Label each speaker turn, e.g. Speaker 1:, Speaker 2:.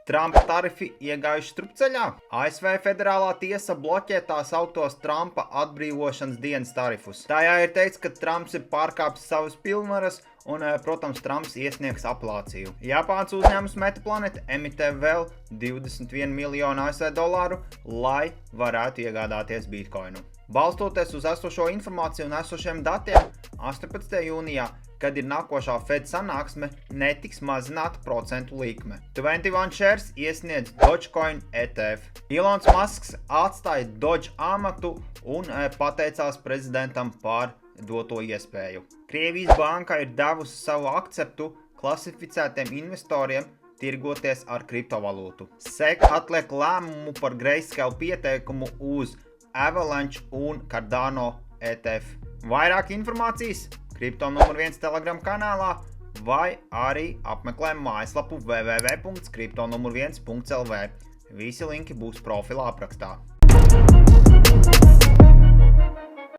Speaker 1: Trumpa tarifi iegājuši strupceļā. ASV federālā tiesa bloķē tā sauktos Trumpa atbrīvošanas dienas tarifus. Tajā ir teikts, ka Trumps ir pārkāpis savas pilnvaras un, protams, Trumps iesniegs apelāciju. Japāns uzņēmums Metaplanet emitē vēl 21 miljonu ASV dolāru, lai varētu iegādāties bitkoinu. Balstoties uz esošo informāciju un esošiem datiem, 18. jūnijā, kad ir nākošā Fed sanāksme, netiks mazināta procentu likme. 21 Shares iesniedz Dogecoin ETF. Elons Musks atstāja Doge amatu un pateicās prezidentam par doto iespēju. Krievijas banka ir devusi savu akceptu klasificētiem investoriem tirgoties ar kriptovalūtu. SEC atliek lēmumu par Grayscale pieteikumu uz Avalanche un Cardano ETF. Vairāk informācijas Kripto numur 1 Telegram kanālā vai arī apmeklē mājaslapu www.kriptonumur1.lv. Visi linki būs profila aprakstā.